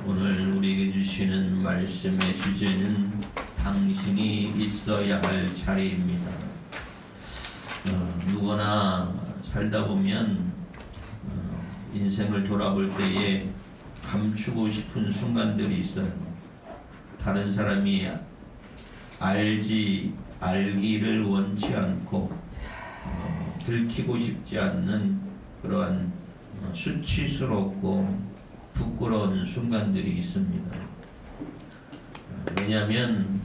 오늘 우리에게 주시는 말씀의 주제는 당신이 있어야 할 자리입니다. 누구나 살다 보면 인생을 돌아볼 때에 감추고 싶은 순간들이 있어요. 다른 사람이 알기를 원치 않고 들키고 싶지 않는 그러한 수치스럽고 부끄러운 순간들이 있습니다. 왜냐하면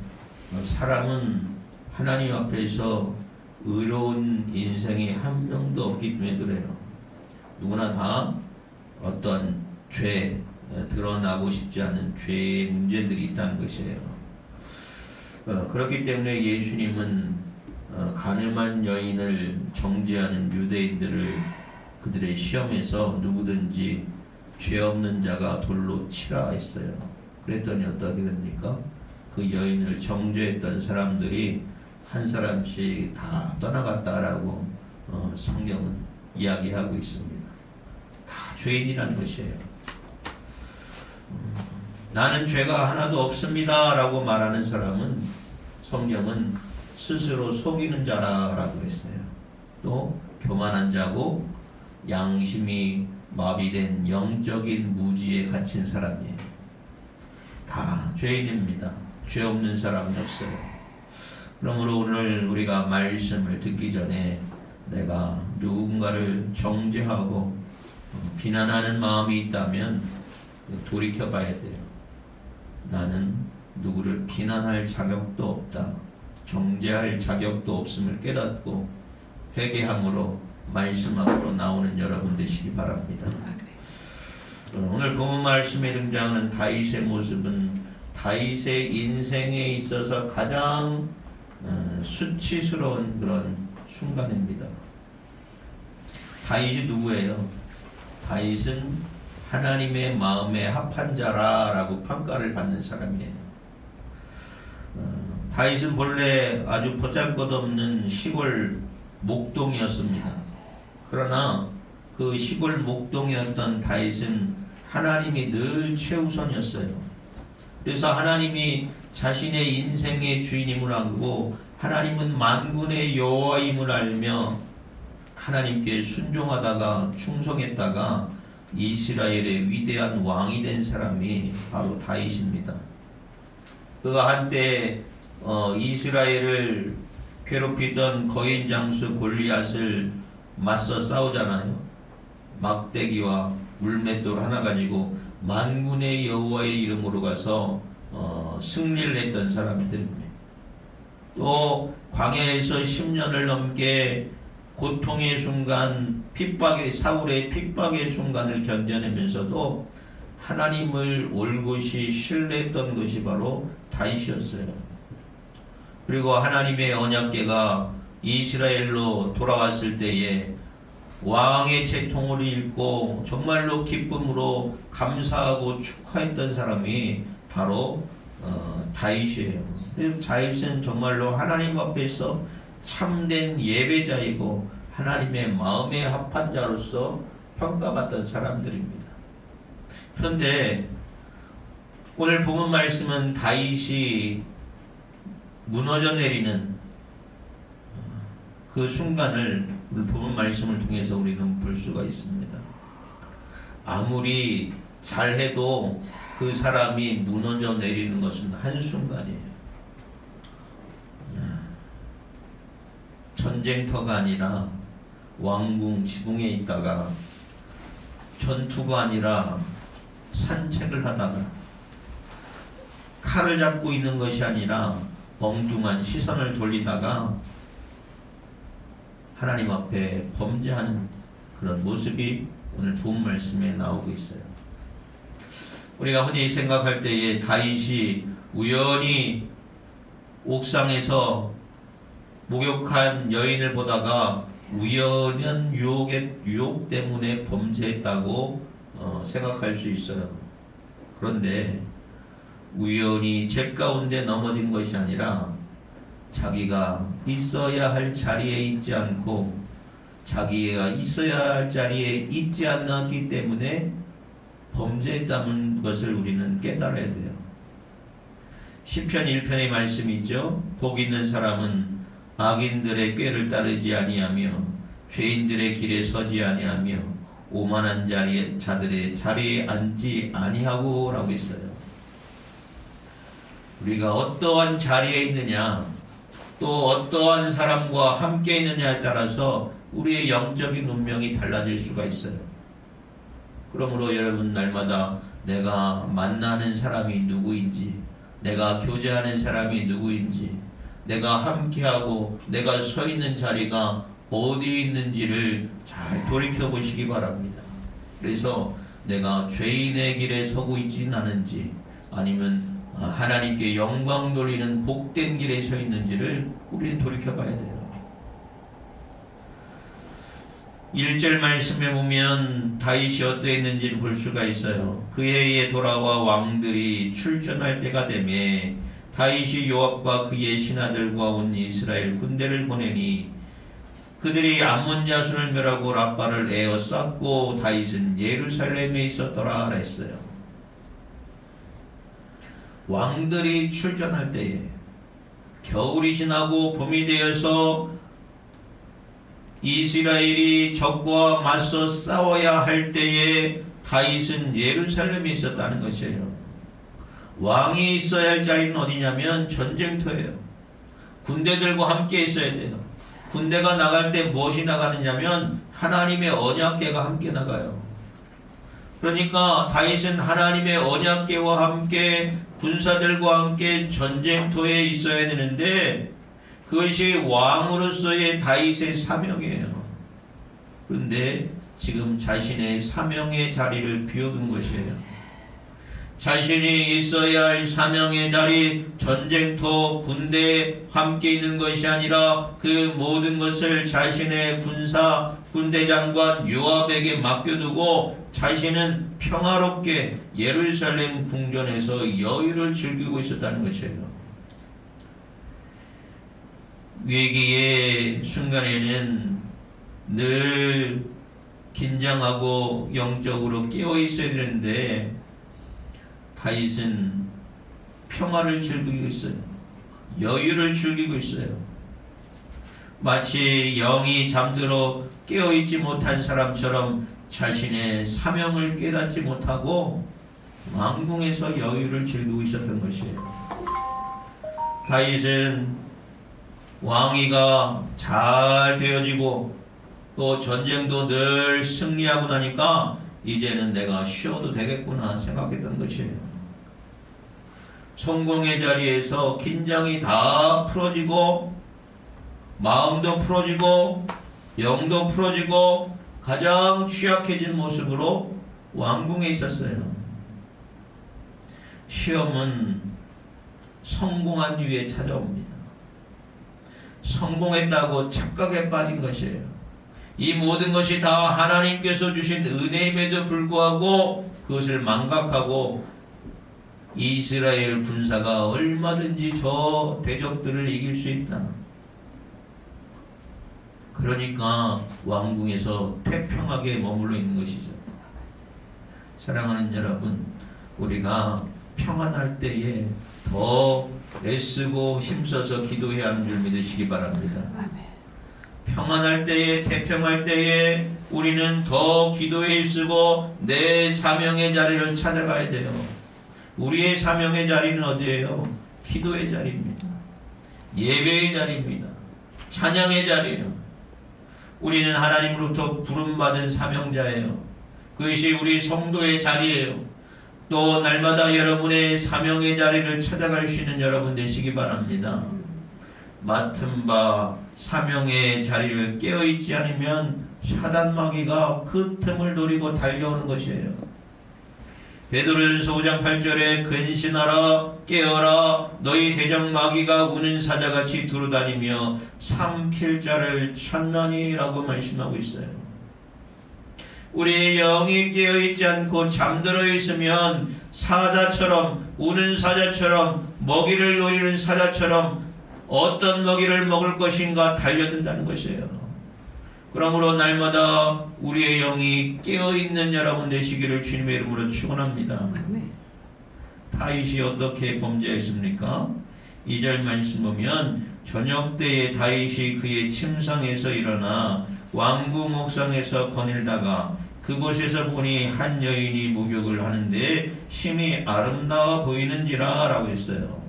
사람은 하나님 앞에서 의로운 인생이 한 명도 없기 때문에 그래요. 누구나 다 어떤 죄, 드러나고 싶지 않은 죄의 문제들이 있다는 것이에요. 그렇기 때문에 예수님은 가늠한 여인을 정죄하는 유대인들을 그들의 시험에서 누구든지 죄 없는 자가 돌로 치라 했어요. 그랬더니 어떻게 됩니까? 그 여인을 정죄했던 사람들이 한 사람씩 다 떠나갔다라고 성경은 이야기하고 있습니다. 다 죄인이라는 것이에요. 나는 죄가 하나도 없습니다 라고 말하는 사람은 성경은 스스로 속이는 자라고 했어요. 또 교만한 자고 양심이 마비된 영적인 무지에 갇힌 사람이에요. 다 죄인입니다. 죄 없는 사람이 없어요. 그러므로 오늘 우리가 말씀을 듣기 전에 내가 누군가를 정죄하고 비난하는 마음이 있다면 돌이켜 봐야 돼요. 나는 누구를 비난할 자격도 없다. 정죄할 자격도 없음을 깨닫고 회개함으로 말씀 앞으로 나오는 여러분 되시기 바랍니다. 오늘 본문 말씀에 등장하는 다윗의 모습은 다윗의 인생에 있어서 가장 수치스러운 그런 순간입니다. 다윗이 누구예요? 다윗은 하나님의 마음에 합한 자라라고 평가를 받는 사람이에요. 다윗은 본래 아주 보잘것없는 시골 목동이었습니다. 그러나 그 시골 목동이었던 다윗은 하나님이 늘 최우선이었어요. 그래서 하나님이 자신의 인생의 주인임을 알고 하나님은 만군의 여호와임을 알며 하나님께 순종하다가 충성했다가 이스라엘의 위대한 왕이 된 사람이 바로 다윗입니다. 그가 한때 이스라엘을 괴롭히던 거인 장수 골리앗을 맞서 싸우잖아요. 막대기와 물맷돌 하나 가지고 만군의 여호와의 이름으로 가서 승리를 했던 사람들입니다. 또 광야에서 10년을 넘게 고통의 순간, 사울의 핍박의 순간을 견뎌내면서도 하나님을 올곧이 신뢰했던 것이 바로 다윗이었어요. 그리고 하나님의 언약궤가 이스라엘로 돌아왔을 때에 왕의 채통을 읽고 정말로 기쁨으로 감사하고 축하했던 사람이 바로 다윗이에요. 그래서 다윗은 정말로 하나님 앞에서 참된 예배자이고 하나님의 마음에 합한 자로서 평가받던 사람들입니다. 그런데 오늘 본문 말씀은 다윗이 무너져 내리는 그 순간을 본문 말씀을 통해서 우리는 볼 수가 있습니다. 아무리 잘해도 그 사람이 무너져 내리는 것은 한순간이에요. 전쟁터가 아니라 왕궁 지붕에 있다가 전투가 아니라 산책을 하다가 칼을 잡고 있는 것이 아니라 엉뚱한 시선을 돌리다가 하나님 앞에 범죄하는 그런 모습이 오늘 본 말씀에 나오고 있어요. 우리가 흔히 생각할 때에 다윗이 우연히 옥상에서 목욕한 여인을 보다가 우연한 유혹 때문에 범죄했다고 생각할 수 있어요. 그런데 우연히 죄 가운데 넘어진 것이 아니라 자기가 있어야 할 자리에 있지 않고 자기가 있어야 할 자리에 있지 않았기 때문에 범죄했다는 것을 우리는 깨달아야 돼요. 시편 1편의 말씀이 있죠. 복 있는 사람은 악인들의 꾀를 따르지 아니하며 죄인들의 길에 서지 아니하며 오만한 자들의 자리에 앉지 아니하고 라고 했어요. 우리가 어떠한 자리에 있느냐, 또 어떠한 사람과 함께 있느냐에 따라서 우리의 영적인 운명이 달라질 수가 있어요. 그러므로 여러분, 날마다 내가 만나는 사람이 누구인지, 내가 교제하는 사람이 누구인지, 내가 함께하고 내가 서 있는 자리가 어디 있는지를 잘 돌이켜 보시기 바랍니다. 그래서 내가 죄인의 길에 서고 있지는 않은지, 아니면 하나님께 영광 돌리는 복된 길에 서 있는지를 우리는 돌이켜 봐야 돼요. 1절 말씀에 보면 다윗이 어떠했는지를 볼 수가 있어요. 그 해에 돌아와 왕들이 출전할 때가 되매 다윗이 요압과 그의 신하들과 온 이스라엘 군대를 보내니 그들이 암몬 자손을 멸하고 라빠를 에워쌌고 다윗은 예루살렘에 있었더라 했어요. 왕들이 출전할 때에 겨울이 지나고 봄이 되어서 이스라엘이 적과 맞서 싸워야 할 때에 다윗은 예루살렘에 있었다는 것이에요. 왕이 있어야 할 자리는 어디냐면 전쟁터예요. 군대들과 함께 있어야 돼요. 군대가 나갈 때 무엇이 나가느냐면 하나님의 언약궤가 함께 나가요. 그러니까 다윗은 하나님의 언약궤와 함께 군사들과 함께 전쟁터에 있어야 되는데 그것이 왕으로서의 다윗의 사명이에요. 그런데 지금 자신의 사명의 자리를 비워둔 것이에요. 자신이 있어야 할 사명의 자리, 전쟁터, 군대에 함께 있는 것이 아니라 그 모든 것을 자신의 군대장관 요압에게 맡겨두고 자신은 평화롭게 예루살렘 궁전에서 여유를 즐기고 있었다는 것이에요. 위기의 순간에는 늘 긴장하고 영적으로 깨어 있어야 되는데 다윗은 평화를 즐기고 있어요. 여유를 즐기고 있어요. 마치 영이 잠들어 깨어있지 못한 사람처럼 자신의 사명을 깨닫지 못하고 왕궁에서 여유를 즐기고 있었던 것이에요. 다윗은 왕위가 잘 되어지고 또 전쟁도 늘 승리하고 나니까 이제는 내가 쉬어도 되겠구나 생각했던 것이에요. 성공의 자리에서 긴장이 다 풀어지고 마음도 풀어지고 영도 풀어지고 가장 취약해진 모습으로 왕궁에 있었어요. 시험은 성공한 뒤에 찾아옵니다. 성공했다고 착각에 빠진 것이에요. 이 모든 것이 다 하나님께서 주신 은혜임에도 불구하고 그것을 망각하고 이스라엘 군사가 얼마든지 저 대적들을 이길 수 있다. 그러니까 왕궁에서 태평하게 머물러 있는 것이죠. 사랑하는 여러분, 우리가 평안할 때에 더 애쓰고 힘써서 기도해야 하는 줄 믿으시기 바랍니다. 평안할 때에, 태평할 때에 우리는 더 기도에 힘쓰고 내 사명의 자리를 찾아가야 돼요. 우리의 사명의 자리는 어디예요? 기도의 자리입니다. 예배의 자리입니다. 찬양의 자리예요. 우리는 하나님으로부터 부름받은 사명자예요. 그것이 우리 성도의 자리예요. 또 날마다 여러분의 사명의 자리를 찾아갈 수 있는 여러분 되시기 바랍니다. 맡은 바 사명의 자리를 깨어있지 않으면 사단 마귀가 그 틈을 노리고 달려오는 것이에요. 베드로전서 5장 8절에 근신하라 깨어라 너희 대적 마귀가 우는 사자같이 두루다니며 삼킬 자를 찾나니 라고 말씀하고 있어요. 우리의 영이 깨어있지 않고 잠들어 있으면 사자처럼 우는 사자처럼 먹이를 노리는 사자처럼 어떤 먹이를 먹을 것인가 달려든다는 것이에요. 그러므로 날마다 우리의 영이 깨어있는 여러분 되시기를 주님의 이름으로 축원합니다. 다윗이 어떻게 범죄했습니까? 2절 말씀 보면 저녁 때에 다윗이 그의 침상에서 일어나 왕궁 옥상에서 거닐다가 그곳에서 보니 한 여인이 목욕을 하는데 심히 아름다워 보이는지라 라고 했어요.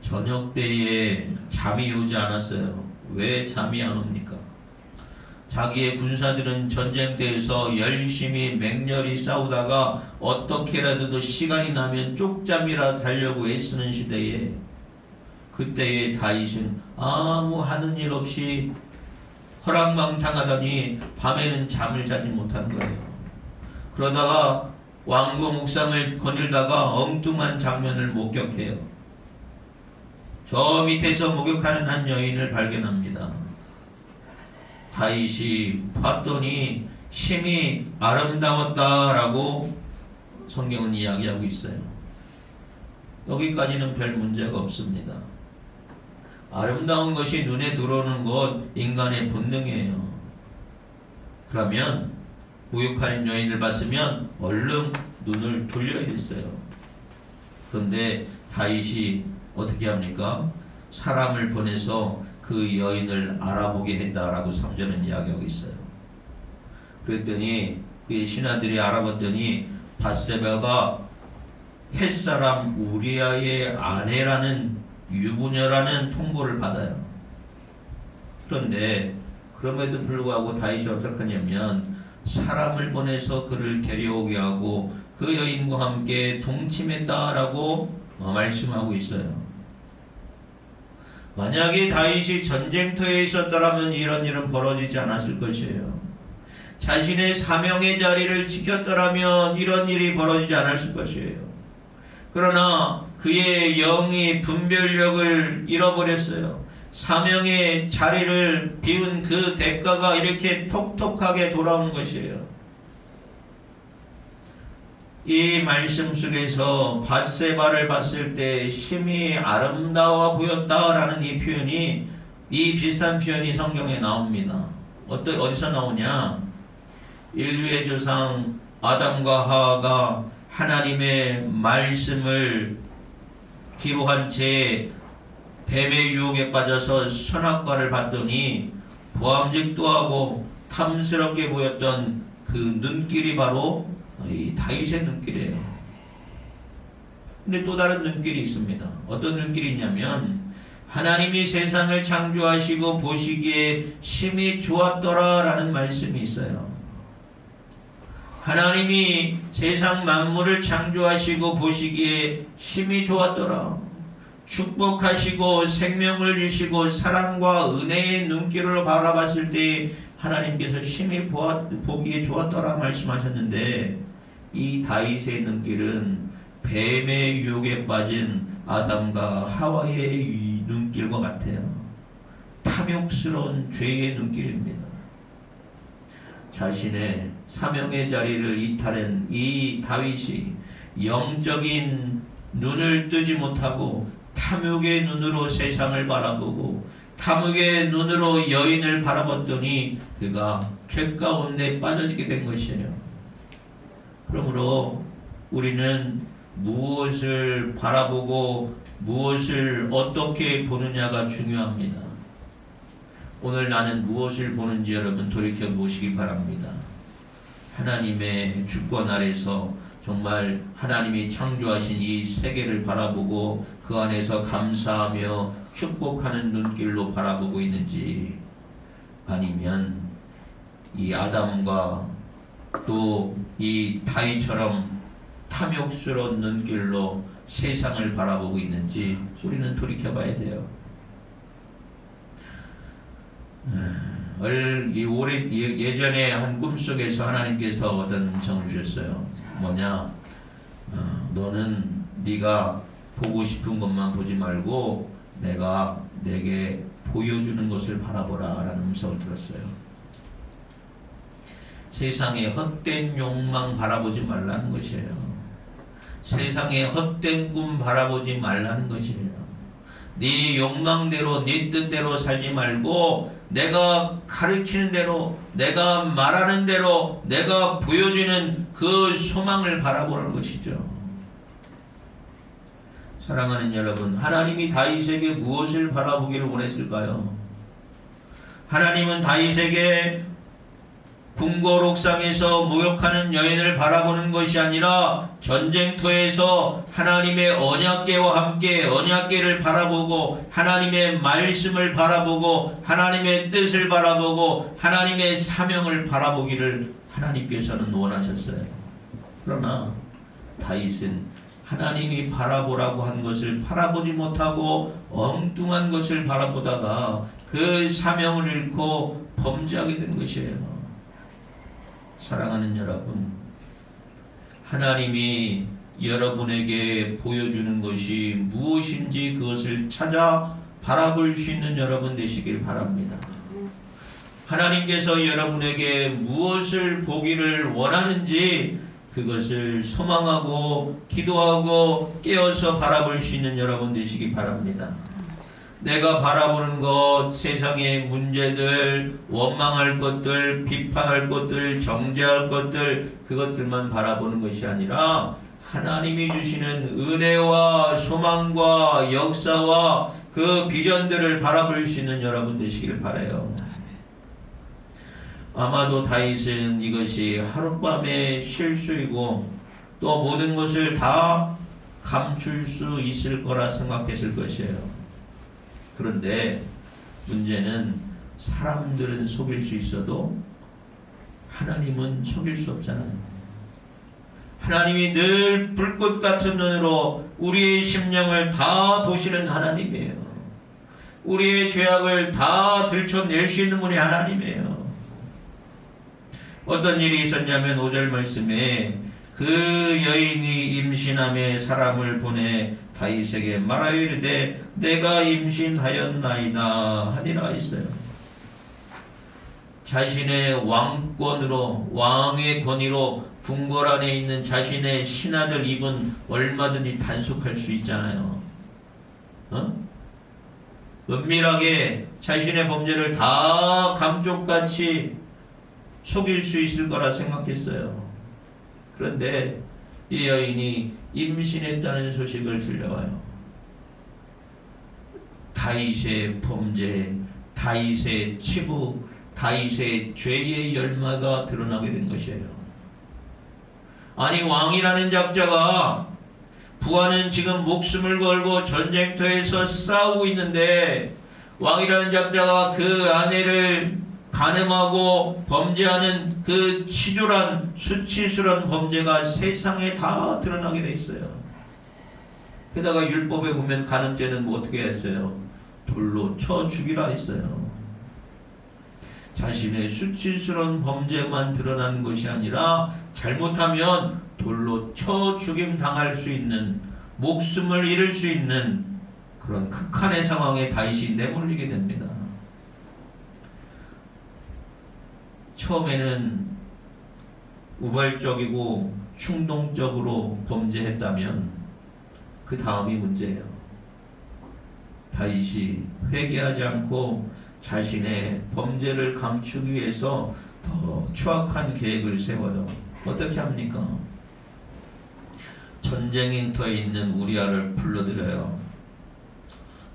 저녁 때에 잠이 오지 않았어요. 왜 잠이 안 옵니까? 자기의 군사들은 전쟁터에서 열심히 맹렬히 싸우다가 어떻게라도 시간이 나면 쪽잠이라 자려고 애쓰는 시대에 그때의 다윗은 아무 하는 일 없이 허랑방탕하더니 밤에는 잠을 자지 못한 거예요. 그러다가 왕궁 옥상을 거닐다가 엉뚱한 장면을 목격해요. 저 밑에서 목욕하는 한 여인을 발견합니다. 다윗이 봤더니 심히 아름다웠다라고 성경은 이야기하고 있어요. 여기까지는 별 문제가 없습니다. 아름다운 것이 눈에 들어오는 것 인간의 본능이에요. 그러면 목욕하는 여인을 봤으면 얼른 눈을 돌려야 됐어요. 그런데 다윗이 어떻게 합니까? 사람을 보내서 그 여인을 알아보게 했다라고 3절은 이야기하고 있어요. 그랬더니 그의 신하들이 알아봤더니 밧세바가 햇사람 우리아의 아내라는 유부녀라는 통보를 받아요. 그런데 그럼에도 불구하고 다윗이 어떡하냐면 사람을 보내서 그를 데려오게 하고 그 여인과 함께 동침했다라고 말씀하고 있어요. 만약에 다윗이 전쟁터에 있었더라면 이런 일은 벌어지지 않았을 것이에요. 자신의 사명의 자리를 지켰더라면 이런 일이 벌어지지 않았을 것이에요. 그러나 그의 영이 분별력을 잃어버렸어요. 사명의 자리를 비운 그 대가가 이렇게 톡톡하게 돌아오는 것이에요. 이 말씀 속에서 밧세바를 봤을 때 심히 아름다워 보였다라는 이 표현이, 이 비슷한 표현이 성경에 나옵니다. 어디서 나오냐? 인류의 조상 아담과 하와가 하나님의 말씀을 뒤로한 채 뱀의 유혹에 빠져서 선악과를 봤더니 보암직도 하고 탐스럽게 보였던 그 눈길이 바로 이 다윗의 눈길이에요. 근데 또 다른 눈길이 있습니다. 어떤 눈길이 있냐면 하나님이 세상을 창조하시고 보시기에 심히 좋았더라 라는 말씀이 있어요. 하나님이 세상 만물을 창조하시고 보시기에 심히 좋았더라. 축복하시고 생명을 주시고 사랑과 은혜의 눈길을 바라봤을 때 하나님께서 심히 보기에 좋았더라 말씀하셨는데, 이 다윗의 눈길은 뱀의 유혹에 빠진 아담과 하와의 눈길과 같아요. 탐욕스러운 죄의 눈길입니다. 자신의 사명의 자리를 이탈한 이 다윗이 영적인 눈을 뜨지 못하고 탐욕의 눈으로 세상을 바라보고 탐욕의 눈으로 여인을 바라봤더니 그가 죄 가운데 빠져지게 된 것이에요. 그러므로 우리는 무엇을 바라보고 무엇을 어떻게 보느냐가 중요합니다. 오늘 나는 무엇을 보는지 여러분 돌이켜보시기 바랍니다. 하나님의 주권 아래서 정말 하나님이 창조하신 이 세계를 바라보고 그 안에서 감사하며 축복하는 눈길로 바라보고 있는지, 아니면 이 아담과 또 이 다윗처럼 탐욕스러운 눈길로 세상을 바라보고 있는지 우리는 돌이켜봐야 돼요. 예전에 한 꿈속에서 하나님께서 어떤 정을 주셨어요. 뭐냐? 너는 네가 보고 싶은 것만 보지 말고 내가 내게 보여주는 것을 바라보라 라는 음성을 들었어요. 세상의 헛된 욕망 바라보지 말라는 것이에요. 세상의 헛된 꿈 바라보지 말라는 것이에요. 네 욕망대로 네 뜻대로 살지 말고 내가 가르치는 대로, 내가 말하는 대로, 내가 보여주는 그 소망을 바라보는 것이죠. 사랑하는 여러분, 하나님이 다윗에게 무엇을 바라보기를 원했을까요? 하나님은 다윗에게 궁궐 옥상에서 목욕하는 여인을 바라보는 것이 아니라 전쟁터에서 하나님의 언약궤와 함께 언약궤를 바라보고 하나님의 말씀을 바라보고 하나님의 뜻을 바라보고 하나님의 사명을 바라보기를 하나님께서는 원하셨어요. 그러나 다윗은 하나님이 바라보라고 한 것을 바라보지 못하고 엉뚱한 것을 바라보다가 그 사명을 잃고 범죄하게 된 것이에요. 사랑하는 여러분, 하나님이 여러분에게 보여주는 것이 무엇인지 그것을 찾아 바라볼 수 있는 여러분 되시길 바랍니다. 하나님께서 여러분에게 무엇을 보기를 원하는지 그것을 소망하고 기도하고 깨어서 바라볼 수 있는 여러분 되시기 바랍니다. 내가 바라보는 것, 세상의 문제들, 원망할 것들, 비판할 것들, 정죄할 것들, 그것들만 바라보는 것이 아니라 하나님이 주시는 은혜와 소망과 역사와 그 비전들을 바라볼 수 있는 여러분 되시길 바라요. 아마도 다윗은 이것이 하룻밤의 실수이고 또 모든 것을 다 감출 수 있을 거라 생각했을 것이에요. 그런데 문제는 사람들은 속일 수 있어도 하나님은 속일 수 없잖아요. 하나님이 늘 불꽃 같은 눈으로 우리의 심령을 다 보시는 하나님이에요. 우리의 죄악을 다 들춰낼 수 있는 분이 하나님이에요. 어떤 일이 있었냐면 5절 말씀에 그 여인이 임신함에 사람을 보내 다윗에게 말하여 이르되 내가 임신하였나이다 하니라 있어요. 자신의 왕권으로 왕의 권위로 궁궐 안에 있는 자신의 신하들 입은 얼마든지 단속할 수 있잖아요. 은밀하게 자신의 범죄를 다 감쪽같이 속일 수 있을 거라 생각했어요. 그런데 이 여인이 임신했다는 소식을 들려와요. 다윗의 범죄, 다윗의 치부, 다윗의 죄의 열마가 드러나게 된 것이에요. 아니, 왕이라는 작자가 부하는 지금 목숨을 걸고 전쟁터에서 싸우고 있는데 왕이라는 작자가 그 아내를 간음하고 범죄하는 그 치졸한 수치스러운 범죄가 세상에 다 드러나게 돼 있어요. 게다가 율법에 보면 간음죄는 뭐 어떻게 했어요? 돌로 쳐 죽이라 했어요. 자신의 수치스러운 범죄만 드러나는 것이 아니라 잘못하면 돌로 쳐 죽임 당할 수 있는, 목숨을 잃을 수 있는 그런 극한의 상황에 다윗이 내몰리게 됩니다. 처음에는 우발적이고 충동적으로 범죄했다면 그 다음이 문제예요. 다윗이 회개하지 않고 자신의 범죄를 감추기 위해서 더 추악한 계획을 세워요. 어떻게 합니까? 전쟁터에 있는 우리아를 불러들여요.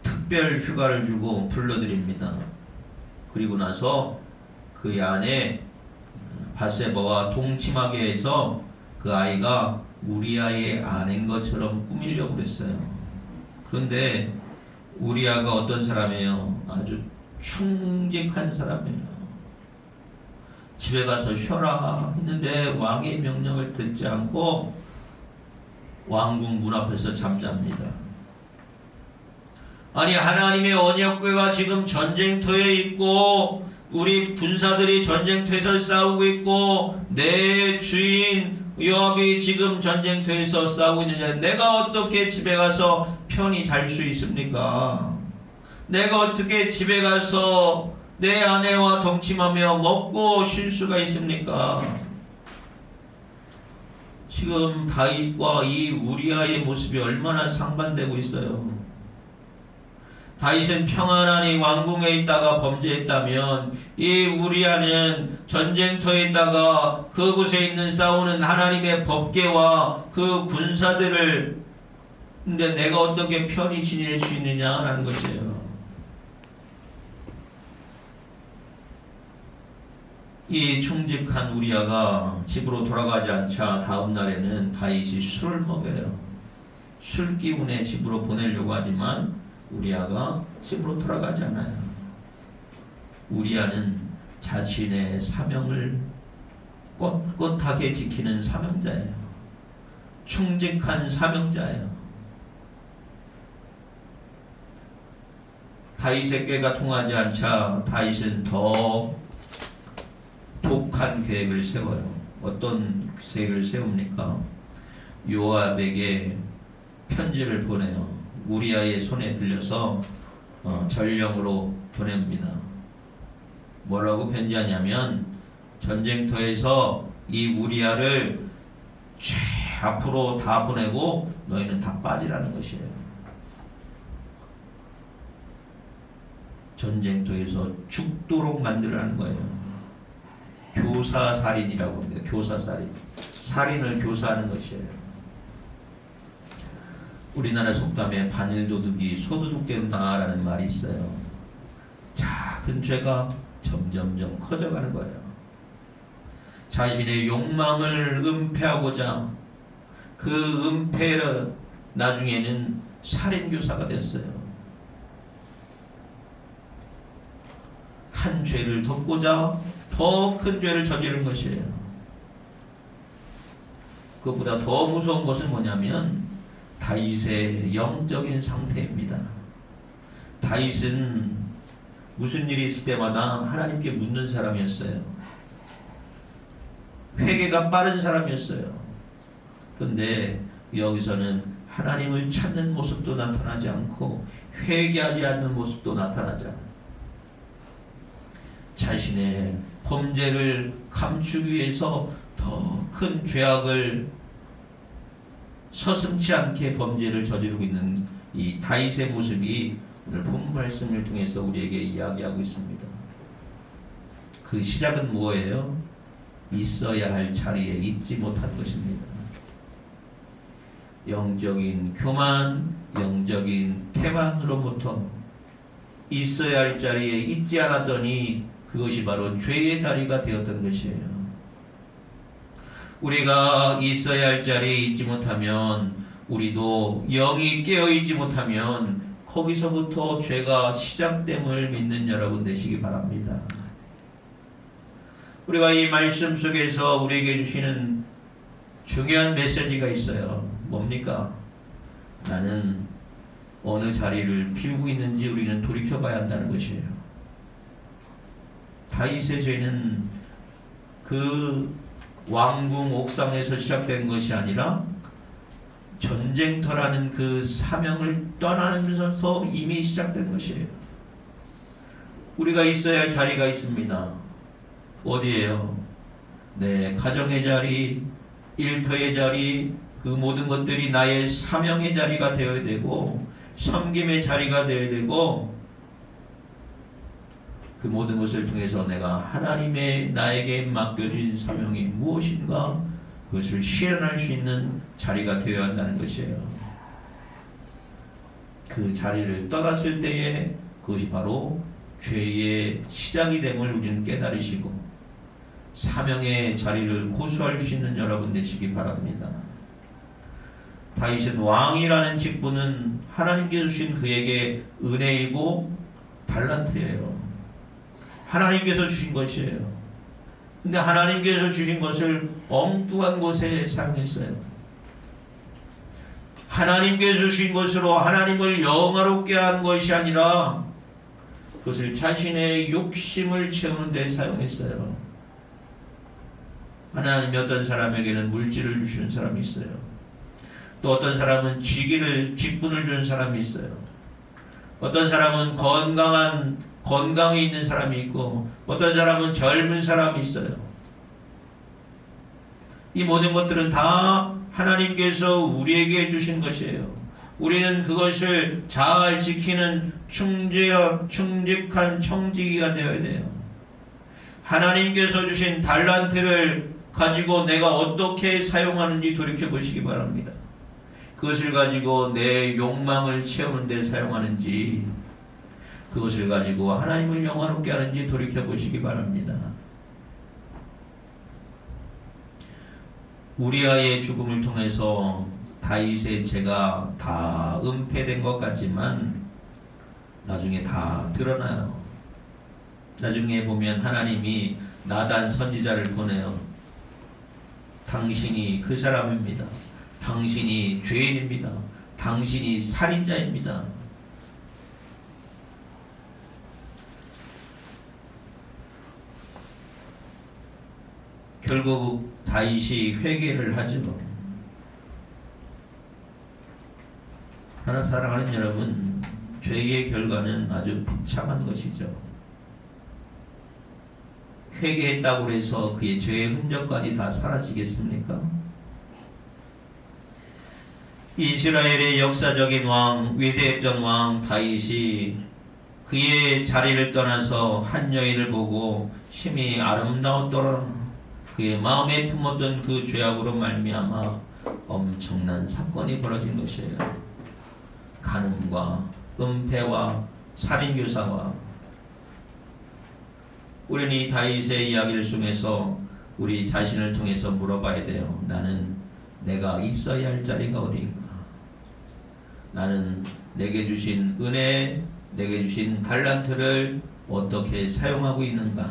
특별 휴가를 주고 불러들입니다. 그리고 나서 그 안에 밧세바와 동침하게 해서 그 아이가 우리아의 아내인 것처럼 꾸미려고 그랬어요. 그런데 우리아가 어떤 사람이에요? 아주 충직한 사람이에요. 집에 가서 쉬어라 했는데 왕의 명령을 듣지 않고 왕궁 문 앞에서 잠잡니다. 아니, 하나님의 언약궤가 지금 전쟁터에 있고 우리 군사들이 전쟁터에서 싸우고 있고 내 주인 요압이 지금 전쟁터에서 싸우고 있느냐, 내가 어떻게 집에 가서 편히 잘 수 있습니까? 내가 어떻게 집에 가서 내 아내와 동침하며 먹고 쉴 수가 있습니까? 지금 다윗과 이 우리아의 모습이 얼마나 상반되고 있어요. 다윗은 평안하니 왕궁에 있다가 범죄했다면 이 우리아는 전쟁터에 있다가 그곳에 있는 싸우는 하나님의 법궤와 그 군사들을 근데 내가 어떻게 편히 지낼 수 있느냐라는 것이에요. 이 충직한 우리아가 집으로 돌아가지 않자 다음 날에는 다윗이 술을 먹여요. 술 기운에 집으로 보내려고 하지만 우리아가 집으로 돌아가지 않아요. 우리아는 자신의 사명을 꼿꼿하게 지키는 사명자예요. 충직한 사명자예요. 다윗의 꾀가 통하지 않자 다윗은 더 독한 계획을 세워요. 어떤 계획을 세웁니까? 요압에게 편지를 보내요. 우리아의 손에 들려서 전령으로 보냅니다. 뭐라고 편지하냐면 전쟁터에서 이 우리아를 앞으로 다 보내고 너희는 다 빠지라는 것이에요. 전쟁터에서 죽도록 만들라는 거예요. 교사살인이라고 합니다. 교사살인. 살인을 교사하는 것이에요. 우리나라 속담에 반일도둑이 소도둑된다라는 말이 있어요. 작은 죄가 점점점 커져가는 거예요. 자신의 욕망을 은폐하고자 그 은폐를 나중에는 살인교사가 됐어요. 한 죄를 덮고자 더 큰 죄를 저지른 것이에요. 그것보다 더 무서운 것은 뭐냐면 다윗의 영적인 상태입니다. 다윗은 무슨 일이 있을 때마다 하나님께 묻는 사람이었어요. 회개가 빠른 사람이었어요. 그런데 여기서는 하나님을 찾는 모습도 나타나지 않고 회개하지 않는 모습도 나타나지 않아요. 자신의 범죄를 감추기 위해서 더 큰 죄악을 서슴지 않게 범죄를 저지르고 있는 이 다윗의 모습이 오늘 본 말씀을 통해서 우리에게 이야기하고 있습니다. 그 시작은 뭐예요? 있어야 할 자리에 있지 못한 것입니다. 영적인 교만, 영적인 태만으로부터 있어야 할 자리에 있지 않았더니 그것이 바로 죄의 자리가 되었던 것이에요. 우리가 있어야 할 자리에 있지 못하면, 우리도 영이 깨어있지 못하면 거기서부터 죄가 시작됨을 믿는 여러분 되시기 바랍니다. 우리가 이 말씀 속에서 우리에게 주시는 중요한 메시지가 있어요. 뭡니까? 나는 어느 자리를 비우고 있는지 우리는 돌이켜봐야 한다는 것이에요. 다윗의 죄는 그 왕궁 옥상에서 시작된 것이 아니라 전쟁터라는 그 사명을 떠나면서 이미 시작된 것이에요. 우리가 있어야 할 자리가 있습니다. 어디예요? 내 가정의 자리, 일터의 자리, 그 모든 것들이 나의 사명의 자리가 되어야 되고 섬김의 자리가 되어야 되고, 그 모든 것을 통해서 내가 하나님의 나에게 맡겨진 사명이 무엇인가 그것을 실현할 수 있는 자리가 되어야 한다는 것이에요. 그 자리를 떠났을 때에 그것이 바로 죄의 시작이 됨을 우리는 깨달으시고 사명의 자리를 고수할 수 있는 여러분 되시기 바랍니다. 다윗은 왕이라는 직분은 하나님께서 주신 그에게 은혜이고 달란트예요. 하나님께서 주신 것이에요. 근데 하나님께서 주신 것을 엉뚱한 곳에 사용했어요. 하나님께서 주신 것으로 하나님을 영화롭게 한 것이 아니라 그것을 자신의 욕심을 채우는 데 사용했어요. 하나님이 어떤 사람에게는 물질을 주시는 사람이 있어요. 또 어떤 사람은 직분을 주는 사람이 있어요. 어떤 사람은 건강에 있는 사람이 있고 어떤 사람은 젊은 사람이 있어요. 이 모든 것들은 다 하나님께서 우리에게 주신 것이에요. 우리는 그것을 잘 지키는 충직한 청지기가 되어야 돼요. 하나님께서 주신 달란트를 가지고 내가 어떻게 사용하는지 돌이켜보시기 바랍니다. 그것을 가지고 내 욕망을 채우는 데 사용하는지, 그것을 가지고 하나님을 영화롭게 하는지 돌이켜보시기 바랍니다. 우리아의 죽음을 통해서 다윗의 죄가 다 은폐된 것 같지만 나중에 다 드러나요. 나중에 보면 하나님이 나단 선지자를 보내요. 당신이 그 사람입니다. 당신이 죄인입니다. 당신이 살인자입니다. 결국 다윗이 회개를 하죠. 하나 사랑하는 여러분, 죄의 결과는 아주 비참한 것이죠. 회개했다고 해서 그의 죄의 흔적까지 다 사라지겠습니까? 이스라엘의 역사적인 왕, 위대했던 왕 다윗이 그의 자리를 떠나서 한 여인을 보고 심히 아름다웠더라. 그의 마음에 품었던 그 죄악으로 말미암아 엄청난 사건이 벌어진 것이에요. 간음과 은폐와 살인교사와. 우리는 이 다윗의 이야기를 통해서 우리 자신을 통해서 물어봐야 돼요. 나는 내가 있어야 할 자리가 어디인가? 나는 내게 주신 은혜, 내게 주신 달란트를 어떻게 사용하고 있는가?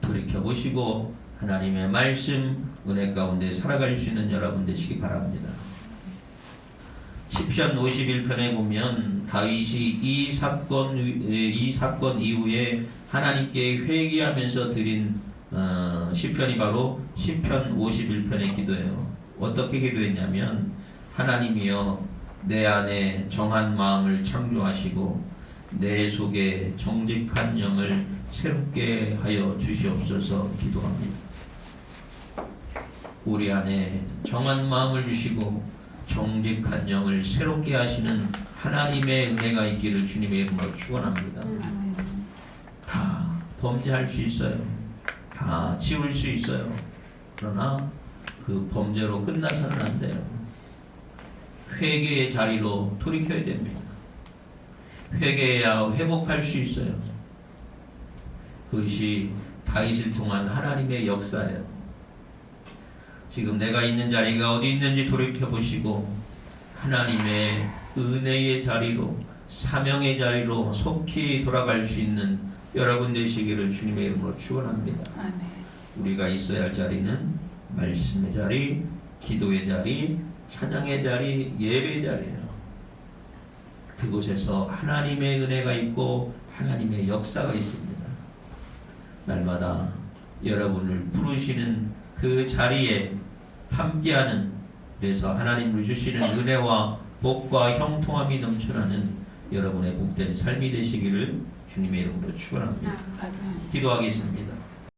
돌이켜보시고 하나님의 말씀, 은혜 가운데 살아갈 수 있는 여러분 되시기 바랍니다. 시편 51편에 보면 다윗이 이 사건 이후에 하나님께 회개하면서 드린 시편이 바로 시편 51편의 기도예요. 어떻게 기도했냐면, 하나님이여 내 안에 정한 마음을 창조하시고 내 속에 정직한 영을 새롭게 하여 주시옵소서 기도합니다. 우리 안에 정한 마음을 주시고 정직한 영을 새롭게 하시는 하나님의 은혜가 있기를 주님의 이름으로 축원합니다. 다 범죄할 수 있어요. 다 지울 수 있어요. 그러나 그 범죄로 끝나서는 안 돼요. 회개의 자리로 돌이켜야 됩니다. 회개해야 회복할 수 있어요. 그것이 다윗을 통한 하나님의 역사예요. 지금 내가 있는 자리가 어디 있는지 돌이켜보시고 하나님의 은혜의 자리로, 사명의 자리로 속히 돌아갈 수 있는 여러분 되시기를 주님의 이름으로 축원합니다. 아멘. 우리가 있어야 할 자리는 말씀의 자리, 기도의 자리, 찬양의 자리, 예배의 자리예요. 그곳에서 하나님의 은혜가 있고 하나님의 역사가 있습니다. 날마다 여러분을 부르시는 그 자리에 함께하는, 그래서 하나님을 주시는 은혜와 복과 형통함이 넘쳐나는 여러분의 복된 삶이 되시기를 주님의 이름으로 축원합니다. 기도하겠습니다.